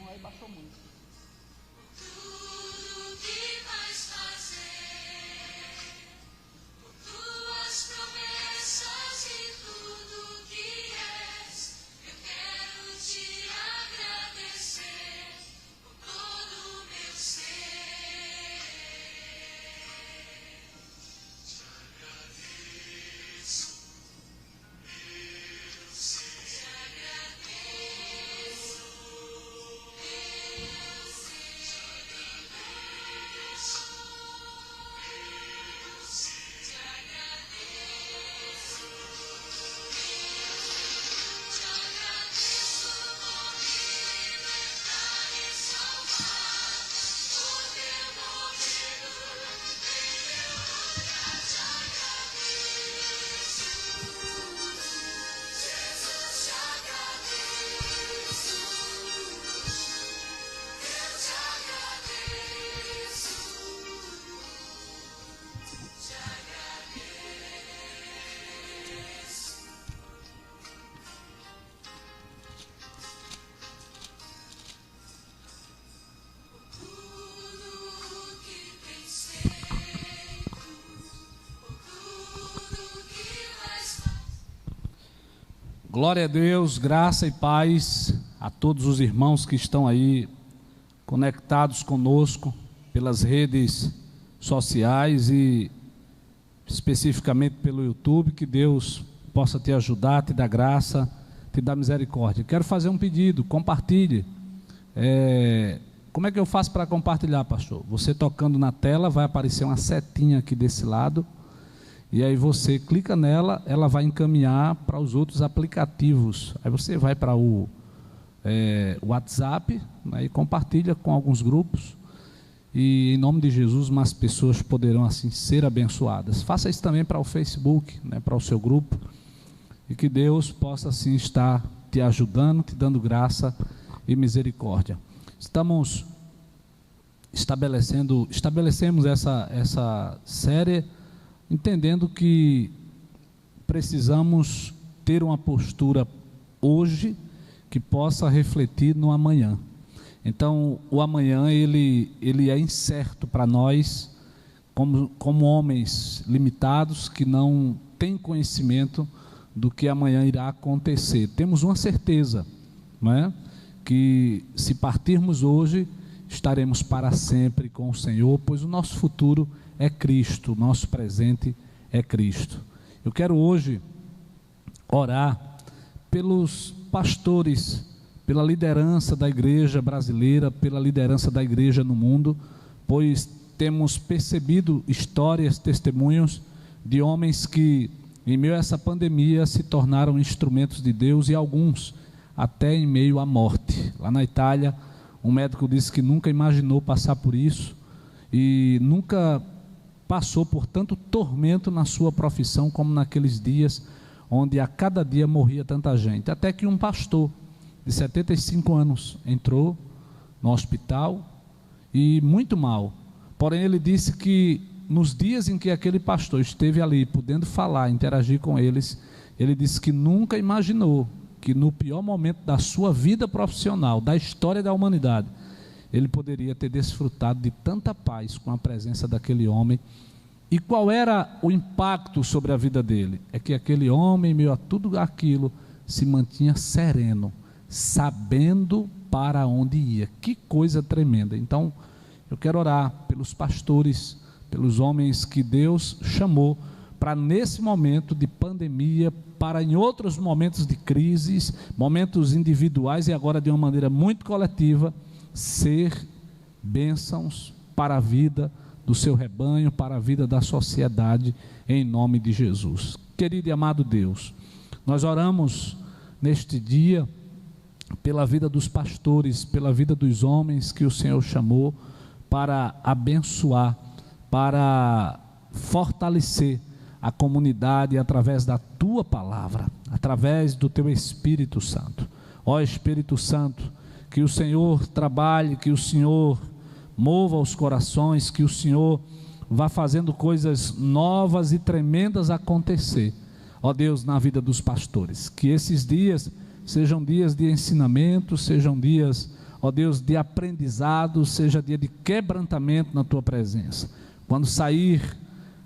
aí baixou muito. Tudo que vais fazer, por tuas promessas e tudo que és, eu quero te agradecer por todo o meu ser. Te agradeço, meu ser. Te agradeço, meu ser. Te agradeço, meu ser. Te agradeço, te agradeço por me libertar e salvar, por ter morrido em meu lugar. Te agradeço, Jesus, te agradeço, eu te agradeço, te agradeço. Tudo que tens feito, por tudo que vais fazer. Glória a Deus, graça e paz a todos os irmãos que estão aí conectados conosco pelas redes sociais e especificamente pelo YouTube. Que Deus possa te ajudar, te dar graça, te dar misericórdia. Quero fazer um pedido: compartilhe. Como é que eu faço para compartilhar, pastor? Você tocando na tela, vai aparecer uma setinha aqui desse lado, e aí você clica nela, ela vai encaminhar para os outros aplicativos. Aí você vai para o WhatsApp, né, e compartilha com alguns grupos, e em nome de Jesus mais pessoas poderão assim ser abençoadas. Faça isso também para o Facebook, né, para o seu grupo, e que Deus possa assim estar te ajudando, te dando graça e misericórdia. Estabelecemos essa série entendendo que precisamos ter uma postura hoje que possa refletir no amanhã. Então, o amanhã ele é incerto para nós, como homens limitados que não têm conhecimento do que amanhã irá acontecer. Temos uma certeza, não é? Que se partirmos hoje, estaremos para sempre com o Senhor, pois o nosso futuro é Cristo, o nosso presente é Cristo. Eu quero hoje orar pelos pastores, pela liderança da igreja brasileira, pela liderança da igreja no mundo, pois temos percebido histórias, testemunhos de homens que, em meio a essa pandemia, se tornaram instrumentos de Deus, e alguns até em meio à morte. Lá na Itália, um médico disse que nunca imaginou passar por isso e nunca passou por tanto tormento na sua profissão como naqueles dias, onde a cada dia morria tanta gente. Até que um pastor de 75 anos entrou no hospital e muito mal. Porém, ele disse que nos dias em que aquele pastor esteve ali, podendo falar, interagir com eles, ele disse que nunca imaginou que no pior momento da sua vida profissional, da história da humanidade, ele poderia ter desfrutado de tanta paz com a presença daquele homem. E qual era o impacto sobre a vida dele? É que aquele homem, em meio a tudo aquilo, se mantinha sereno, sabendo para onde ia. Que coisa tremenda. Então, eu quero orar pelos pastores, pelos homens que Deus chamou para, nesse momento de pandemia, para em outros momentos de crises, momentos individuais e agora de uma maneira muito coletiva, ser bênçãos para a vida do seu rebanho, para a vida da sociedade, em nome de Jesus. Querido e amado Deus, nós oramos neste dia pela vida dos pastores, pela vida dos homens que o Senhor chamou para abençoar, para fortalecer a comunidade através da tua palavra, através do teu Espírito Santo. Ó Espírito Santo, que o Senhor trabalhe, que o Senhor mova os corações, que o Senhor vá fazendo coisas novas e tremendas acontecer, ó Deus, na vida dos pastores. Que esses dias sejam dias de ensinamento, sejam dias, ó Deus, de aprendizado, seja dia de quebrantamento na tua presença. Quando sair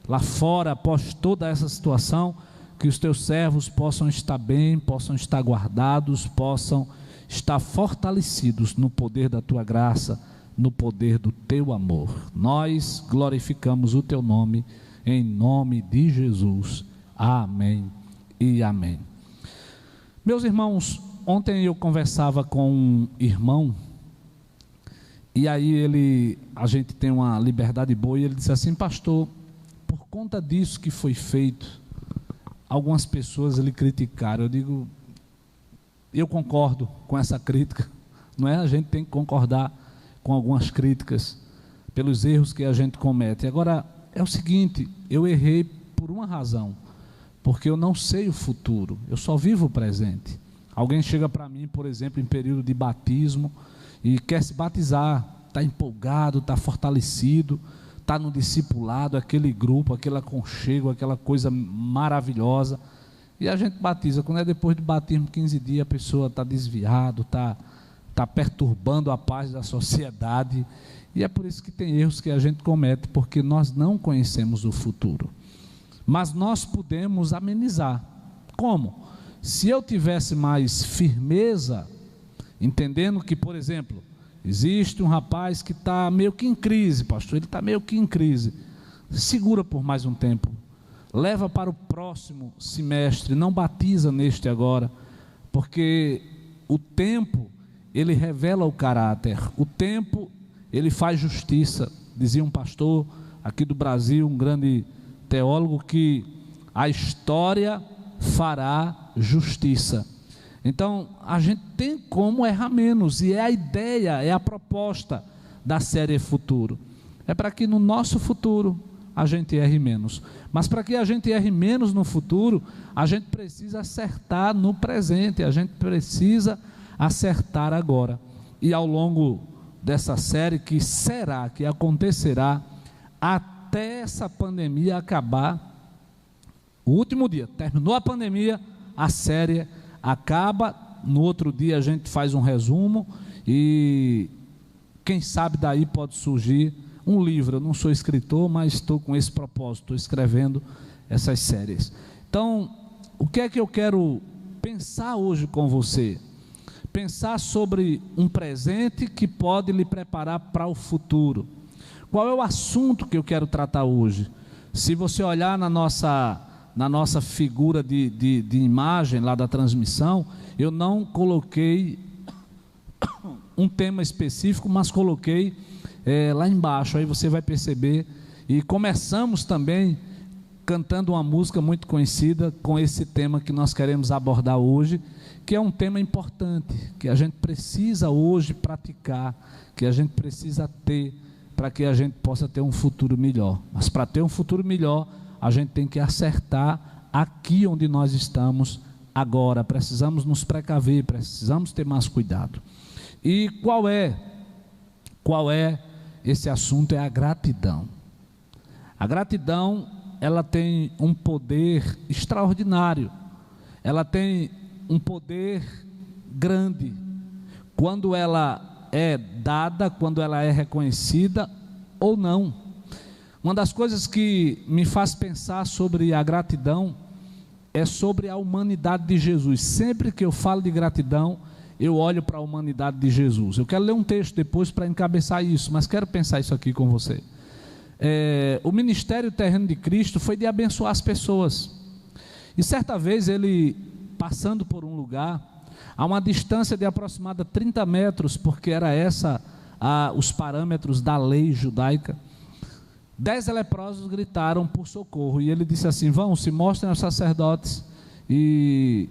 lá fora, após toda essa situação, que os teus servos possam estar bem, possam estar guardados, possam estar fortalecidos no poder da tua graça, no poder do teu amor. Nós glorificamos o teu nome, em nome de Jesus. Amém e amém. Meus irmãos, ontem eu conversava com um irmão, e aí a gente tem uma liberdade boa, e ele disse assim: pastor, por conta disso que foi feito, algumas pessoas lhe criticaram. Eu digo, eu concordo com essa crítica, não é? A gente tem que concordar com algumas críticas, pelos erros que a gente comete. Agora, é o seguinte, eu errei por uma razão, porque eu não sei o futuro, eu só vivo o presente. Alguém chega para mim, por exemplo, em período de batismo, e quer se batizar, está empolgado, está fortalecido, está no discipulado, aquele grupo, aquele aconchego, aquela coisa maravilhosa, e a gente batiza. Quando é depois do batismo, 15 dias, a pessoa está desviado, está perturbando a paz da sociedade, e é por isso que tem erros que a gente comete, porque nós não conhecemos o futuro. Mas nós podemos amenizar. Como? Se eu tivesse mais firmeza, entendendo que, por exemplo, existe um rapaz que está meio que em crise, pastor, ele está meio que em crise, segura por mais um tempo, leva para o próximo semestre, não batiza neste agora, porque o tempo, ele revela o caráter, o tempo, ele faz justiça. Dizia um pastor aqui do Brasil, um grande teólogo, que a história fará justiça. Então, a gente tem como errar menos, e é a ideia, é a proposta da série Futuro. É para que no nosso futuro a gente erre menos. Mas para que a gente erre menos no futuro, a gente precisa acertar no presente, a gente precisa acertar agora. E ao longo dessa série, que acontecerá até essa pandemia acabar, o último dia, terminou a pandemia, a série acaba, no outro dia a gente faz um resumo, e quem sabe daí pode surgir um livro. Eu não sou escritor, mas estou com esse propósito, estou escrevendo essas séries. Então, o que é que eu quero pensar hoje com você? Pensar sobre um presente que pode lhe preparar para o futuro. Qual é o assunto que eu quero tratar hoje? Se você olhar na nossa figura de imagem lá da transmissão, eu não coloquei um tema específico, mas coloquei lá embaixo, aí você vai perceber. E começamos também cantando uma música muito conhecida com esse tema que nós queremos abordar hoje, que é um tema importante, que a gente precisa hoje praticar, que a gente precisa ter, para que a gente possa ter um futuro melhor. Mas para ter um futuro melhor, a gente tem que acertar aqui onde nós estamos agora. Precisamos nos precaver, precisamos ter mais cuidado. E qual é esse assunto? É a gratidão. A gratidão, ela tem um poder extraordinário, ela tem um poder grande, quando ela é dada, quando ela é reconhecida ou não. Uma das coisas que me faz pensar sobre a gratidão é sobre a humanidade de Jesus. Sempre que eu falo de gratidão, eu olho para a humanidade de Jesus. Eu quero ler um texto depois para encabeçar isso, mas quero pensar isso aqui com você. O ministério terreno de Cristo foi de abençoar as pessoas. E certa vez ele, passando por um lugar, a uma distância de aproximada 30 metros, porque era os parâmetros da lei judaica, 10 leprosos gritaram por socorro, e ele disse assim: vão, se mostrem aos sacerdotes, e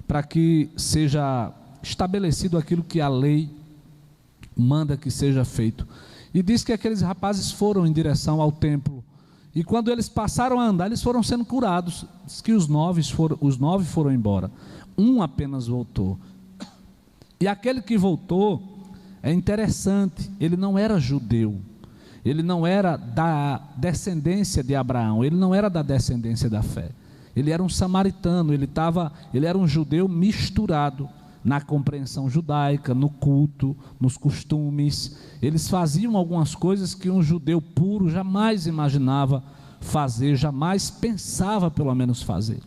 para que seja estabelecido aquilo que a lei manda que seja feito. E diz que aqueles rapazes foram em direção ao templo, e quando eles passaram a andar, eles foram sendo curados. Diz que os 9 foram embora, um apenas voltou. E aquele que voltou, é interessante, ele não era judeu, ele não era da descendência de Abraão, ele não era da descendência da fé, ele era um samaritano, ele era um judeu misturado, na compreensão judaica, no culto, nos costumes. Eles faziam algumas coisas que um judeu puro jamais imaginava fazer, jamais pensava pelo menos fazer.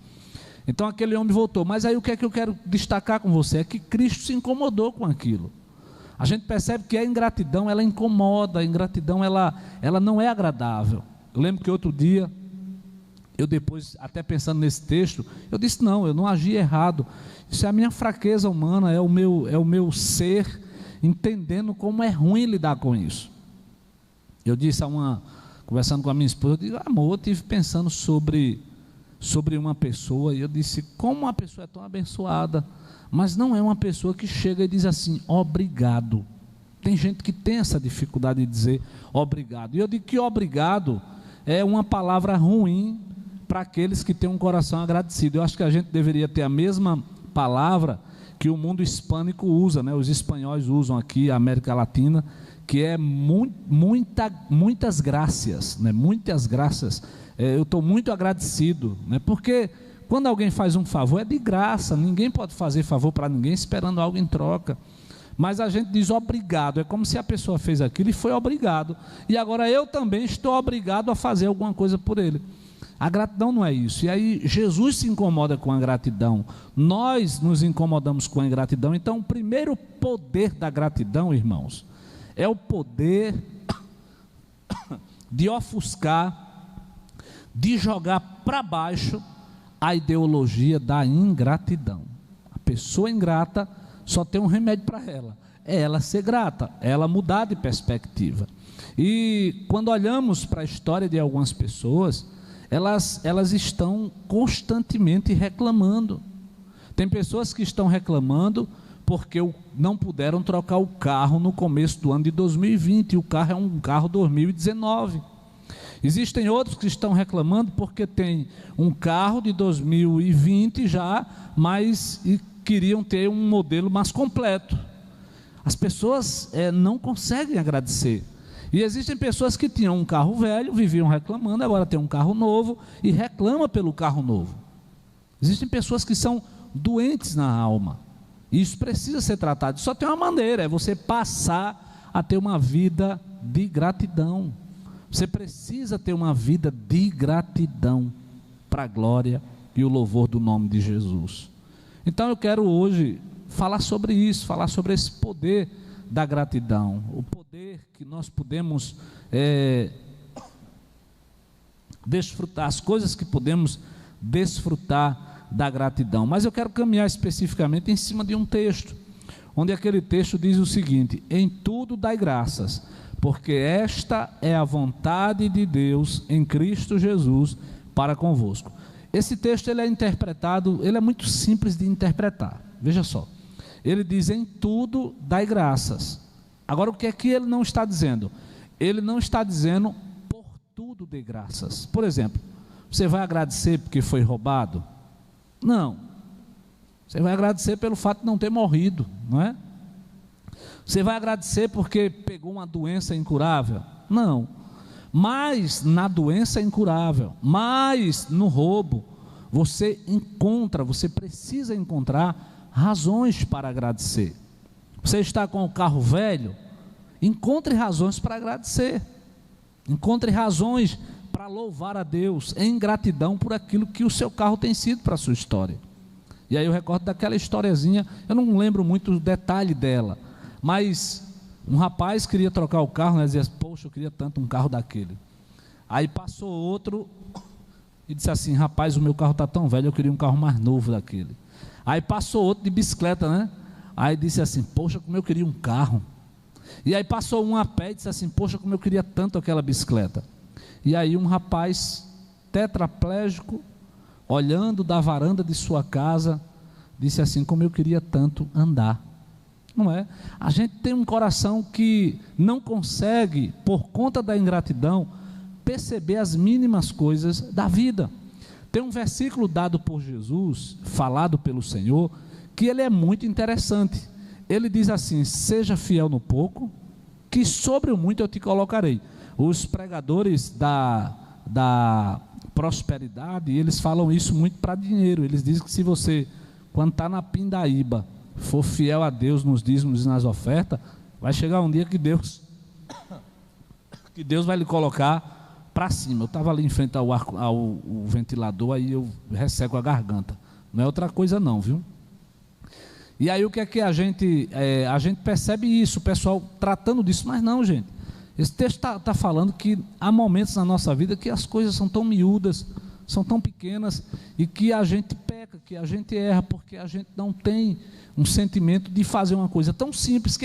Então aquele homem voltou. Mas aí o que é que eu quero destacar com você? É que Cristo se incomodou com aquilo. A gente percebe que a ingratidão, ela incomoda, a ingratidão, ela não é agradável. Eu lembro que outro dia, eu depois, até pensando nesse texto, eu disse, não, eu não agi errado. Isso é a minha fraqueza humana, é o meu ser entendendo como é ruim lidar com isso. Eu disse conversando com a minha esposa, eu disse, amor, eu estive pensando sobre uma pessoa, e eu disse, como uma pessoa é tão abençoada, mas não é uma pessoa que chega e diz assim, obrigado. Tem gente que tem essa dificuldade de dizer obrigado. E eu digo que obrigado é uma palavra ruim para aqueles que têm um coração agradecido. Eu acho que a gente deveria ter a mesma palavra que o mundo hispânico usa, né? Os espanhóis usam aqui, a América Latina, que é muitas graças, né? Muitas graças. Eu estou muito agradecido, né? Porque quando alguém faz um favor é de graça, ninguém pode fazer favor para ninguém esperando algo em troca. Mas a gente diz obrigado, é como se a pessoa fez aquilo e foi obrigado, e agora eu também estou obrigado a fazer alguma coisa por ele. A gratidão não é isso. E aí Jesus se incomoda com a gratidão, nós nos incomodamos com a ingratidão. Então o primeiro poder da gratidão, irmãos, é o poder de ofuscar, de jogar para baixo a ideologia da ingratidão. A pessoa ingrata só tem um remédio para ela, é ela ser grata, é ela mudar de perspectiva. E quando olhamos para a história de algumas pessoas, elas estão constantemente reclamando. Tem pessoas que estão reclamando porque não puderam trocar o carro no começo do ano de 2020, e o carro é um carro 2019. Existem outros que estão reclamando porque tem um carro de 2020 já, mas queriam ter um modelo mais completo. As pessoas não conseguem agradecer. E existem pessoas que tinham um carro velho, viviam reclamando, agora tem um carro novo e reclama pelo carro novo. Existem pessoas que são doentes na alma. Isso precisa ser tratado. Só tem uma maneira, é você passar a ter uma vida de gratidão. Você precisa ter uma vida de gratidão para a glória e o louvor do nome de Jesus. Então eu quero hoje falar sobre isso, falar sobre esse poder da gratidão, o poder que nós podemos desfrutar, as coisas que podemos desfrutar da gratidão. Mas eu quero caminhar especificamente em cima de um texto, onde aquele texto diz o seguinte: em tudo dai graças, porque esta é a vontade de Deus em Cristo Jesus para convosco. Esse texto ele é interpretado, ele é muito simples de interpretar. Veja só, ele diz: em tudo dai graças. Agora o que é que ele não está dizendo? Ele não está dizendo por tudo dê graças. Por exemplo, você vai agradecer porque foi roubado? Não. Você vai agradecer pelo fato de não ter morrido, não é? Você vai agradecer porque pegou uma doença incurável? Não. Mas na doença incurável, mas no roubo, você precisa encontrar razões para agradecer. Você está com o carro velho? Encontre razões para agradecer. Encontre razões para louvar a Deus em gratidão por aquilo que o seu carro tem sido para a sua história. E aí eu recordo daquela historiazinha, eu não lembro muito o detalhe dela, mas um rapaz queria trocar o carro, né, dizia: poxa, eu queria tanto um carro daquele. Aí passou outro e disse assim: rapaz, o meu carro está tão velho, eu queria um carro mais novo daquele. Aí passou outro de bicicleta, né? Aí disse assim: poxa, como eu queria um carro. E aí passou um a pé e disse assim: poxa, como eu queria tanto aquela bicicleta. E aí um rapaz tetraplégico, olhando da varanda de sua casa, disse assim: como eu queria tanto andar. Não é? A gente tem um coração que não consegue, por conta da ingratidão, perceber as mínimas coisas da vida. Tem um versículo dado por Jesus, falado pelo Senhor, que ele é muito interessante. Ele diz assim: seja fiel no pouco, que sobre o muito eu te colocarei. Os pregadores da prosperidade, eles falam isso muito para dinheiro. Eles dizem que se você, quando está na pindaíba, for fiel a Deus nos dízimos e nas ofertas, vai chegar um dia que Deus vai lhe colocar para cima. Eu estava ali em frente ao ventilador, aí eu resseco a garganta. Não é outra coisa não, viu? E aí o que é que a gente percebe isso, o pessoal tratando disso, mas não, gente. Esse texto está falando que há momentos na nossa vida que as coisas são tão miúdas, são tão pequenas, e que a gente peca, que a gente erra, porque a gente não tem um sentimento de fazer uma coisa tão simples,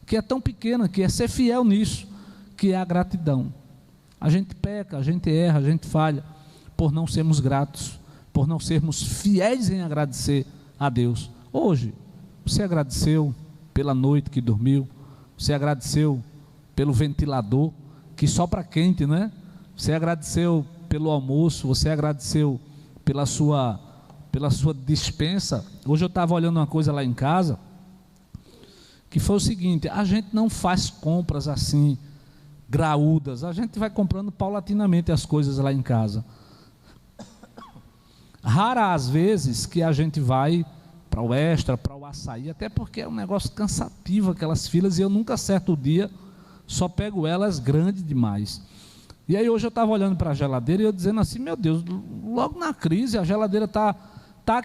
que é tão pequena, que é ser fiel nisso, que é a gratidão. A gente peca, a gente erra, a gente falha, por não sermos gratos, por não sermos fiéis em agradecer a Deus. Hoje, você agradeceu pela noite que dormiu, você agradeceu pelo ventilador que sopra quente, né? Você agradeceu pelo almoço, você agradeceu pela sua despensa. Hoje eu estava olhando uma coisa lá em casa, que foi o seguinte: a gente não faz compras assim, graúdas, a gente vai comprando paulatinamente as coisas lá em casa. Rara as vezes que a gente vai para o Extra, para o Açaí, até porque é um negócio cansativo aquelas filas, e eu nunca acerto o dia, só pego elas grandes demais. E aí hoje eu estava olhando para a geladeira e eu dizendo assim: meu Deus, logo na crise a geladeira está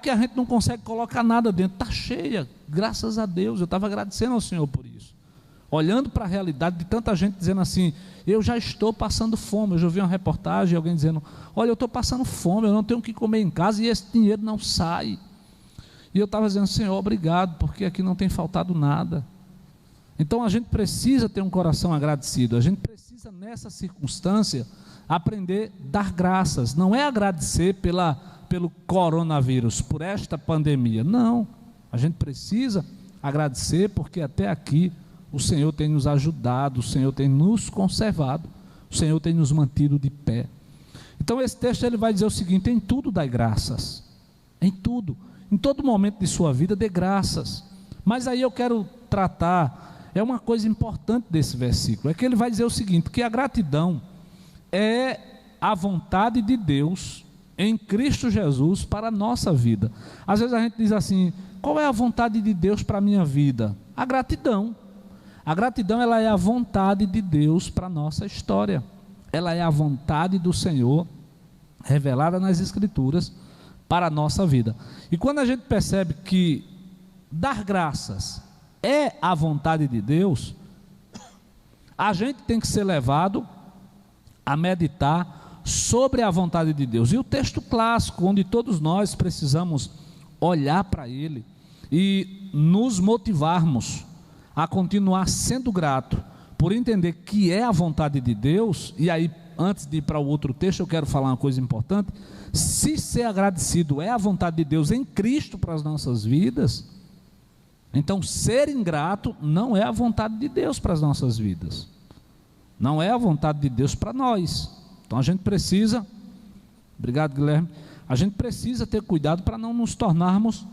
que a gente não consegue colocar nada dentro, está cheia, graças a Deus. Eu estava agradecendo ao Senhor por isso, olhando para a realidade de tanta gente dizendo assim: eu já estou passando fome. Eu já vi uma reportagem de alguém dizendo: olha, eu estou passando fome, eu não tenho o que comer em casa e esse dinheiro não sai. E eu estava dizendo: Senhor, obrigado, porque aqui não tem faltado nada. Então a gente precisa ter um coração agradecido, a gente precisa nessa circunstância aprender a dar graças. Não é agradecer pelo coronavírus, por esta pandemia, não. A gente precisa agradecer porque até aqui o Senhor tem nos ajudado, o Senhor tem nos conservado, o Senhor tem nos mantido de pé. Então esse texto ele vai dizer o seguinte: em tudo dai graças, em tudo, em todo momento de sua vida dê graças. Mas aí eu quero tratar, é uma coisa importante desse versículo, é que ele vai dizer o seguinte: que a gratidão é a vontade de Deus em Cristo Jesus para a nossa vida. Às vezes a gente diz assim: qual é a vontade de Deus para a minha vida? A gratidão. A gratidão, ela é a vontade de Deus para a nossa história. Ela é a vontade do Senhor revelada nas Escrituras para a nossa vida. E quando a gente percebe que dar graças é a vontade de Deus, a gente tem que ser levado a meditar sobre a vontade de Deus. E o texto clássico, onde todos nós precisamos olhar para ele e nos motivarmos a continuar sendo grato, por entender que é a vontade de Deus. E aí, antes de ir para o outro texto, eu quero falar uma coisa importante: se ser agradecido é a vontade de Deus em Cristo para as nossas vidas, então ser ingrato não é a vontade de Deus para as nossas vidas, não é a vontade de Deus para nós. Então a gente precisa, obrigado Guilherme, a gente precisa ter cuidado para não nos tornarmos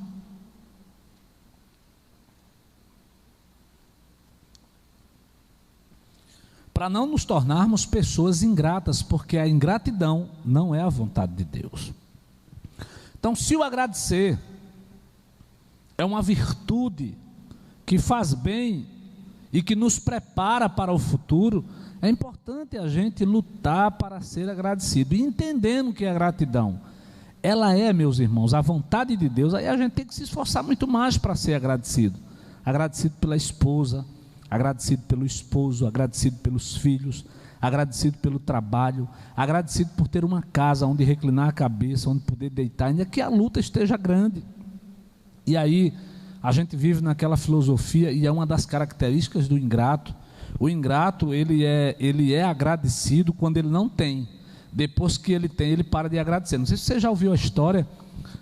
pessoas ingratas, porque a ingratidão não é a vontade de Deus. Então, se o agradecer é uma virtude que faz bem e que nos prepara para o futuro, é importante a gente lutar para ser agradecido, e entendendo que a gratidão, ela é, meus irmãos, a vontade de Deus. Aí a gente tem que se esforçar muito mais para ser agradecido pela esposa, agradecido pelo esposo, agradecido pelos filhos, agradecido pelo trabalho, agradecido por ter uma casa onde reclinar a cabeça, onde poder deitar, ainda que a luta esteja grande. E aí a gente vive naquela filosofia, e é uma das características do ingrato. O ingrato, ele é agradecido quando ele não tem. Depois que ele tem, ele para de agradecer. Não sei se você já ouviu a história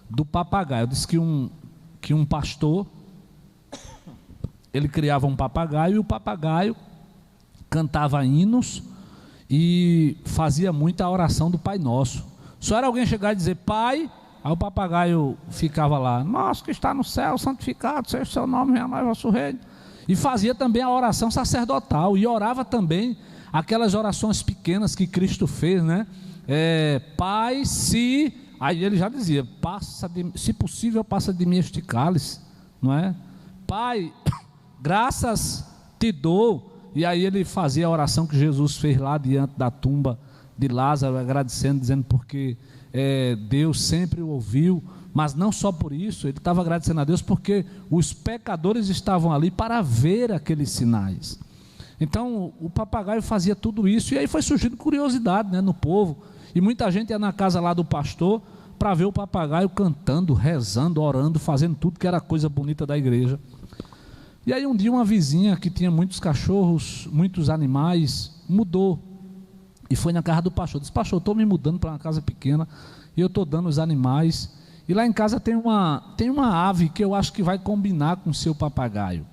do papagaio. Diz que um pastor, ele criava um papagaio, e o papagaio cantava hinos e fazia muita oração do Pai Nosso. Só era alguém chegar e dizer Pai, aí o papagaio ficava lá: nosso que está no céu, santificado seja o seu nome, venha a nós o vosso reino. E fazia também a oração sacerdotal, e orava também aquelas orações pequenas que Cristo fez, né? Pai, se... Aí ele já dizia: se possível, passa de mim este cálice, não é? Pai, graças te dou. E aí ele fazia a oração que Jesus fez lá diante da tumba de Lázaro, agradecendo, dizendo porque Deus sempre o ouviu, mas não só por isso, ele estava agradecendo a Deus porque os pecadores estavam ali para ver aqueles sinais. Então o papagaio fazia tudo isso, e aí foi surgindo curiosidade, né, no povo, e muita gente ia na casa lá do pastor para ver o papagaio cantando, rezando, orando, fazendo tudo que era coisa bonita da igreja. E aí um dia uma vizinha que tinha muitos cachorros, muitos animais, mudou e foi na casa do pastor. Disse: pastor, estou me mudando para uma casa pequena e eu estou dando os animais, e lá em casa tem uma ave que eu acho que vai combinar com o seu papagaio.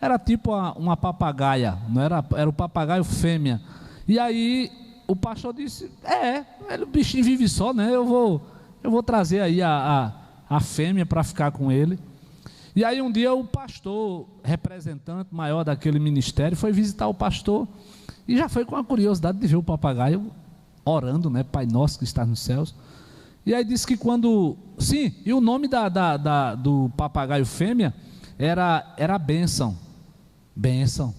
Era tipo uma papagaia, não era o papagaio fêmea. E aí o pastor disse: o bichinho vive só, né? Eu vou trazer aí a fêmea para ficar com ele. E aí um dia o pastor, representante maior daquele ministério, foi visitar o pastor e já foi com a curiosidade de ver o papagaio orando, né? Pai nosso que está nos céus. E aí disse que e o nome do papagaio fêmea era Bênção. Bênção.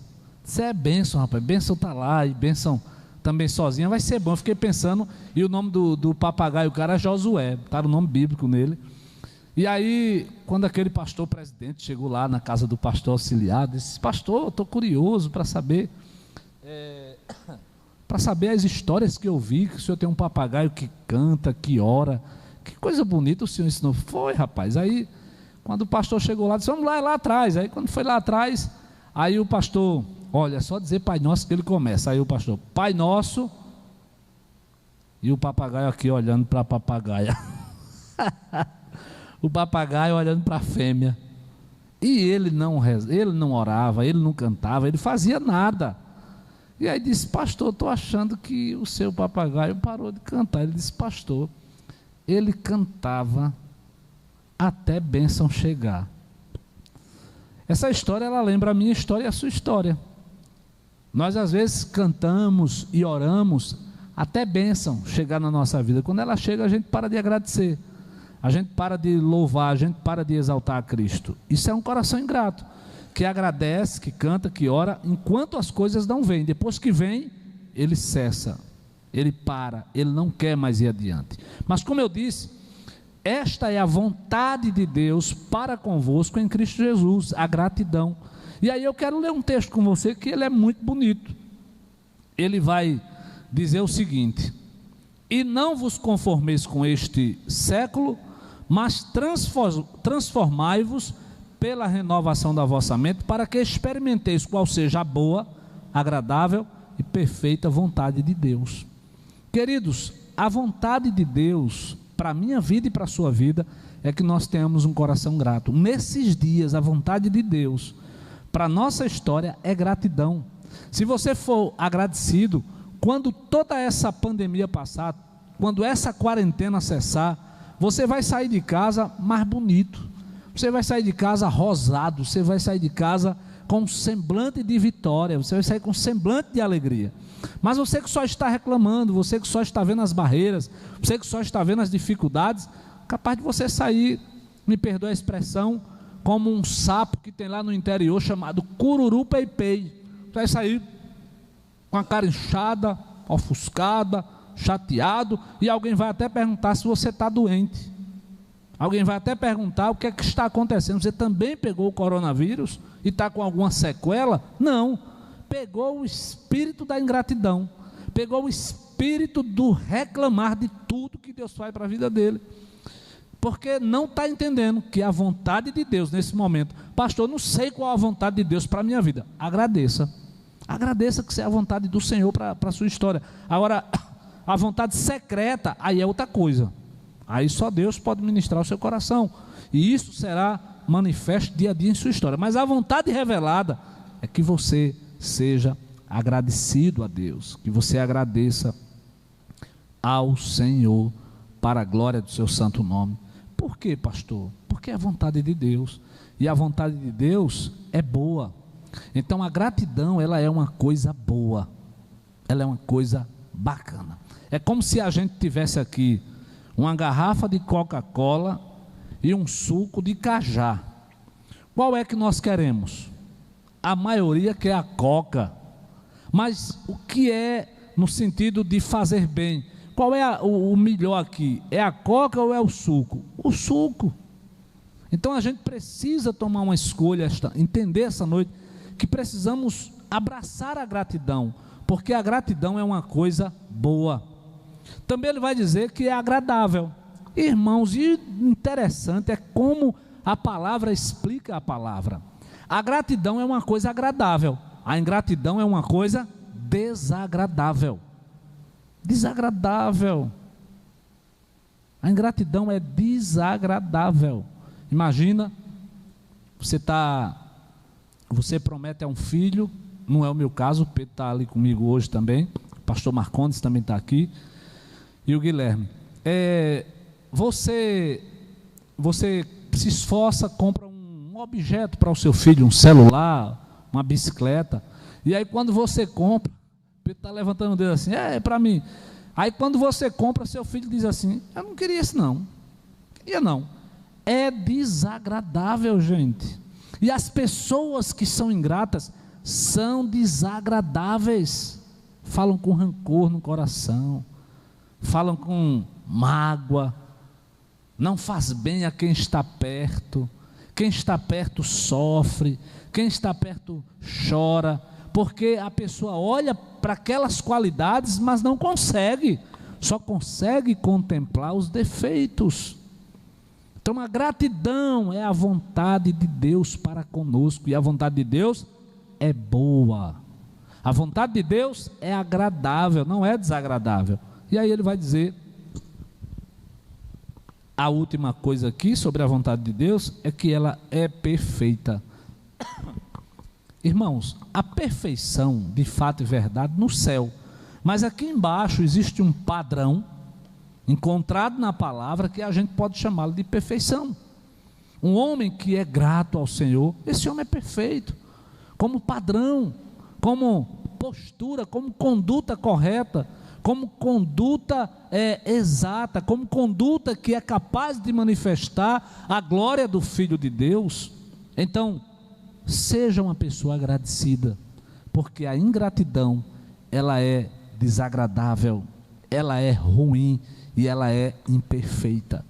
Isso é bênção, rapaz. Bênção está lá, e bênção também sozinha vai ser bom. Eu fiquei pensando, e o nome do papagaio, o cara é Josué, está o nome bíblico nele. E aí, quando aquele pastor presidente chegou lá na casa do pastor auxiliar, disse: pastor, eu estou curioso para saber as histórias que eu vi, que o senhor tem um papagaio que canta, que ora, que coisa bonita o senhor ensinou. Foi, rapaz. Aí, quando o pastor chegou lá, disse: vamos lá atrás. Aí, quando foi lá atrás, aí o pastor, olha, é só dizer Pai Nosso que ele começa. Aí o pastor: Pai Nosso, e o papagaio aqui olhando para a papagaia. O papagaio olhando para a fêmea. E ele não orava, ele não cantava, ele fazia nada. E aí disse: pastor, estou achando que o seu papagaio parou de cantar. Ele disse: pastor, ele cantava até bênção chegar. Essa história, ela lembra a minha história e a sua história. Nós às vezes cantamos e oramos até bênção chegar na nossa vida. Quando ela chega, a gente para de agradecer, a gente para de louvar, a gente para de exaltar a Cristo. Isso é um coração ingrato, que agradece, que canta, que ora, enquanto as coisas não vêm. Depois que vem, ele cessa, ele para, ele não quer mais ir adiante. Mas como eu disse, esta é a vontade de Deus para convosco em Cristo Jesus, a gratidão. E aí eu quero ler um texto com você que ele é muito bonito. Ele vai dizer o seguinte: e não vos conformeis com este século, mas transformai-vos pela renovação da vossa mente, para que experimenteis qual seja a boa, agradável e perfeita vontade de Deus. Queridos, a vontade de Deus para a minha vida e para a sua vida é que nós tenhamos um coração grato. Nesses dias, a vontade de Deus para a nossa história é gratidão. Se você for agradecido, quando toda essa pandemia passar, quando essa quarentena cessar, você vai sair de casa mais bonito, você vai sair de casa rosado, você vai sair de casa com um semblante de vitória, você vai sair com um semblante de alegria. Mas você que só está reclamando, você que só está vendo as barreiras, você que só está vendo as dificuldades, capaz de você sair, me perdoe a expressão, como um sapo que tem lá no interior chamado cururu pei-pei. Você vai sair com a cara inchada, ofuscada, chateado, e alguém vai até perguntar se você está doente. Alguém vai até perguntar o que é que está acontecendo. Você também pegou o coronavírus e está com alguma sequela? Não, pegou o espírito da ingratidão, pegou o espírito do reclamar de tudo que Deus faz para a vida dele, porque não está entendendo que a vontade de Deus nesse momento, pastor, não sei qual a vontade de Deus para a minha vida. Agradeça que isso é a vontade do Senhor para a sua história. Agora, a vontade secreta, aí é outra coisa. Aí só Deus pode ministrar o seu coração, e isso será manifesto dia a dia em sua história. Mas a vontade revelada é que você seja agradecido a Deus, que você agradeça ao Senhor para a glória do seu santo nome. Por quê, pastor? Porque é a vontade de Deus, e a vontade de Deus é boa. Então a gratidão, ela é uma coisa boa, ela é uma coisa bacana. É como se a gente tivesse aqui uma garrafa de Coca-Cola e um suco de cajá. Qual é que nós queremos? A maioria quer a coca. Mas o que é no sentido de fazer bem? Qual é o melhor aqui? É a coca ou é o suco? O suco. Então a gente precisa tomar uma escolha, entender essa noite que precisamos abraçar a gratidão, porque a gratidão é uma coisa boa. Também ele vai dizer que é agradável. Irmãos, e interessante é como a palavra explica a palavra. A gratidão é uma coisa agradável, a ingratidão é uma coisa desagradável. Desagradável. A ingratidão é desagradável. Imagina, você promete a um filho, não é o meu caso, o Pedro está ali comigo hoje também, o pastor Marcondes também está aqui, e o Guilherme. Você se esforça, compra um objeto para o seu filho, um celular, uma bicicleta, e aí quando você compra, o Pedro está levantando o dedo assim, é para mim. Aí quando você compra, seu filho diz assim, eu não queria isso não, queria não. É desagradável, gente. E as pessoas que são ingratas são desagradáveis. Falam com rancor no coração, falam com mágoa, não faz bem a quem está perto. Quem está perto sofre, quem está perto chora, porque a pessoa olha para aquelas qualidades, mas não consegue, só consegue contemplar os defeitos. Então a gratidão é a vontade de Deus para conosco, e a vontade de Deus é boa, a vontade de Deus é agradável, não é desagradável. E aí ele vai dizer, a última coisa aqui sobre a vontade de Deus, é que ela é perfeita. Irmãos, a perfeição, de fato e verdade, no céu, mas aqui embaixo existe um padrão, encontrado na palavra, que a gente pode chamá-lo de perfeição. Um homem que é grato ao Senhor, esse homem é perfeito, como padrão, como postura, como conduta correta, como conduta exata, como conduta que é capaz de manifestar a glória do Filho de Deus. Então, seja uma pessoa agradecida, porque a ingratidão, ela é desagradável, ela é ruim, e ela é imperfeita.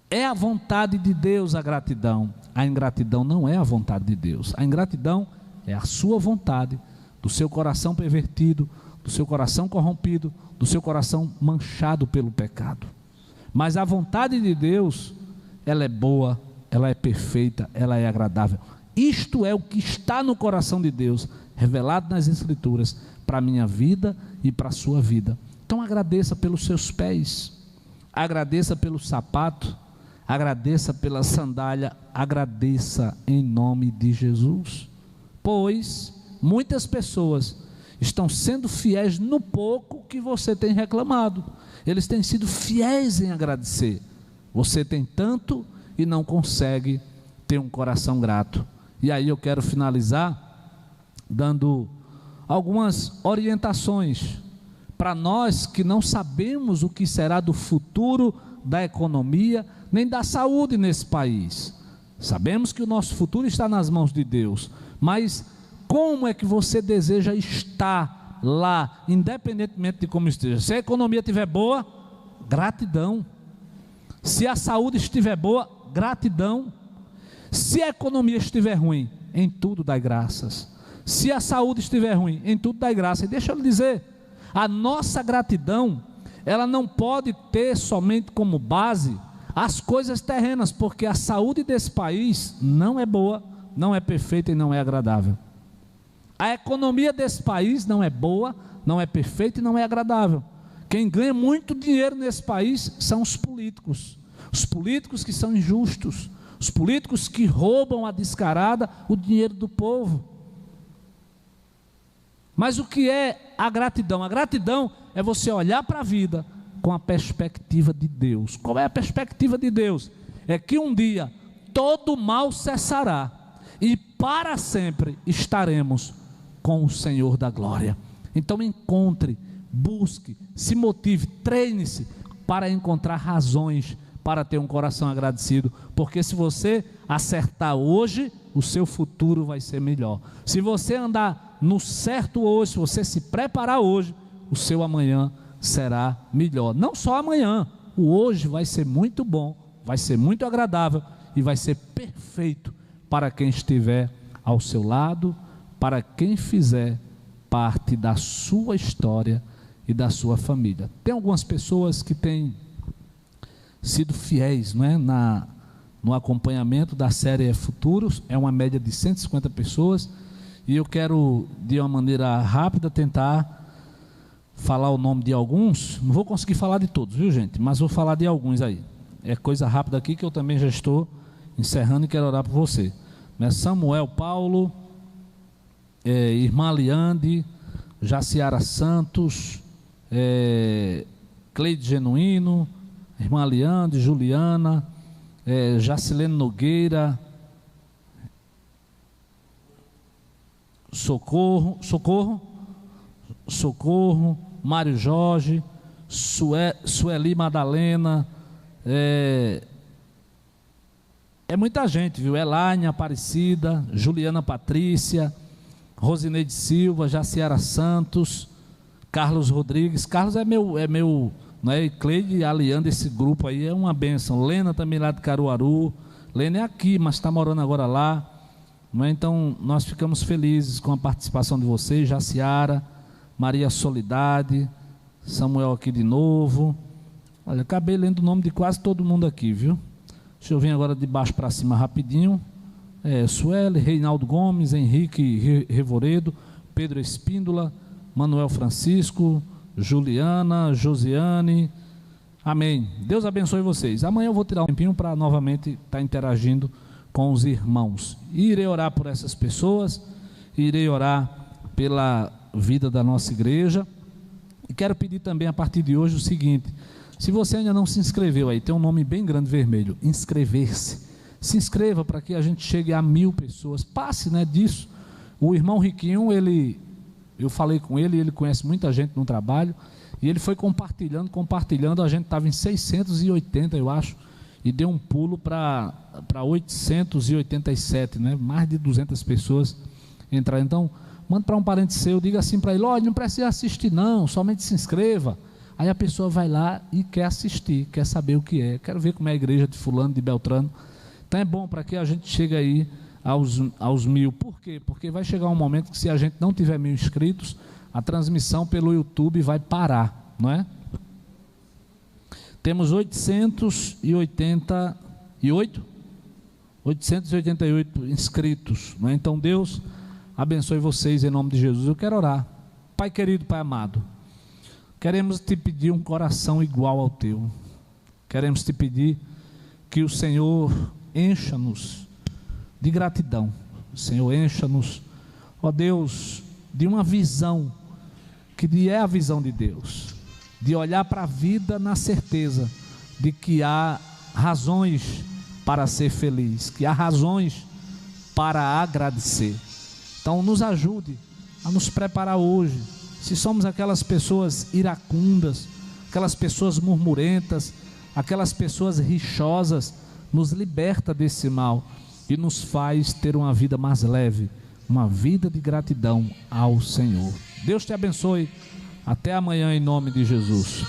É a vontade de Deus a gratidão. A ingratidão não é a vontade de Deus. A ingratidão é a sua vontade, do seu coração pervertido, do seu coração corrompido, do seu coração manchado pelo pecado. Mas a vontade de Deus, ela é boa, ela é perfeita, ela é agradável. Isto é o que está no coração de Deus, revelado nas Escrituras, para a minha vida e para a sua vida. Então agradeça pelos seus pés, agradeça pelo sapato, agradeça pela sandália, agradeça em nome de Jesus, pois muitas pessoas estão sendo fiéis no pouco que você tem reclamado, eles têm sido fiéis em agradecer. Você tem tanto e não consegue ter um coração grato. E aí eu quero finalizar dando algumas orientações para nós que não sabemos o que será do futuro da economia, nem da saúde nesse país. Sabemos que o nosso futuro está nas mãos de Deus, mas como é que você deseja estar lá, independentemente de como esteja? Se a economia estiver boa, gratidão. Se a saúde estiver boa, gratidão. Se a economia estiver ruim, em tudo dai graças. Se a saúde estiver ruim, em tudo dai graças. E deixa eu lhe dizer, a nossa gratidão, ela não pode ter somente como base as coisas terrenas, porque a saúde desse país não é boa, não é perfeita e não é agradável. A economia desse país não é boa, não é perfeita e não é agradável. Quem ganha muito dinheiro nesse país são os políticos que são injustos, os políticos que roubam a descarada o dinheiro do povo. Mas o que é a gratidão? A gratidão é você olhar para a vida com a perspectiva de Deus. Qual é a perspectiva de Deus? É que um dia todo mal cessará e para sempre estaremos com o Senhor da glória. Então encontre, busque, se motive, treine-se para encontrar razões para ter um coração agradecido, porque se você acertar hoje, o seu futuro vai ser melhor. Se você andar no certo hoje, se você se preparar hoje, o seu amanhã será melhor. Não só amanhã, o hoje vai ser muito bom, vai ser muito agradável e vai ser perfeito para quem estiver ao seu lado, para quem fizer parte da sua história e da sua família. Tem algumas pessoas que têm sido fiéis, não é? No acompanhamento da série Futuros, é uma média de 150 pessoas, e eu quero, de uma maneira rápida, tentar falar o nome de alguns. Não vou conseguir falar de todos, viu, gente? Mas vou falar de alguns aí. É coisa rápida aqui, que eu também já estou encerrando e quero orar por você. Samuel Paulo, Irmã Liande, Jaciara Santos, Cleide Genuíno, Irmã Liande, Juliana, Jacilene Nogueira, Socorro, Mário Jorge, Sueli Madalena, é muita gente, viu? Elaine Aparecida, Juliana Patrícia, Rosineide Silva, Jaciara Santos, Carlos Rodrigues. Carlos é meu, né? E Cleide e Alianda, esse grupo aí é uma bênção. Lena também lá de Caruaru. Lena é aqui, mas está morando agora lá, não é? Então nós ficamos felizes com a participação de vocês. Jaciara, Maria Solidade, Samuel aqui de novo. Olha, acabei lendo o nome de quase todo mundo aqui, viu? Deixa eu vir agora de baixo para cima rapidinho. Sueli, Reinaldo Gomes, Henrique Revoredo, Pedro Espíndola, Manuel Francisco, Juliana, Josiane. Amém. Deus abençoe vocês. Amanhã eu vou tirar um tempinho para novamente estar interagindo com os irmãos. Irei orar por essas pessoas, irei orar pela vida da nossa igreja. E quero pedir também a partir de hoje o seguinte: se você ainda não se inscreveu aí, tem um nome bem grande vermelho, inscrever-se. Se inscreva para que a gente chegue a 1000 pessoas. Passe, né, disso. O irmão Riquinho, eu falei com ele, ele conhece muita gente no trabalho, e ele foi compartilhando, a gente estava em 680, eu acho, e deu um pulo para 887, né? Mais de 200 pessoas entraram. Então, manda para um parente seu, diga assim para ele: olha, não precisa assistir não, somente se inscreva. Aí a pessoa vai lá e quer assistir, quer saber o que é, quero ver como é a igreja de fulano, de Beltrano. Então é bom para que a gente chegue aí aos 1000. Por quê? Porque vai chegar um momento que, se a gente não tiver 1000 inscritos, a transmissão pelo YouTube vai parar, não é? Temos 888 inscritos, não é? Então Deus abençoe vocês em nome de Jesus. Eu quero orar. Pai querido, Pai amado, queremos te pedir um coração igual ao teu. Queremos te pedir que o Senhor encha-nos de gratidão. O Senhor encha-nos, ó Deus, de uma visão que é a visão de Deus, de olhar para a vida na certeza de que há razões para ser feliz, que há razões para agradecer. Então nos ajude a nos preparar hoje. Se somos aquelas pessoas iracundas, aquelas pessoas murmurentas, aquelas pessoas rixosas, nos liberta desse mal e nos faz ter uma vida mais leve, uma vida de gratidão ao Senhor. Deus te abençoe. Até amanhã, em nome de Jesus.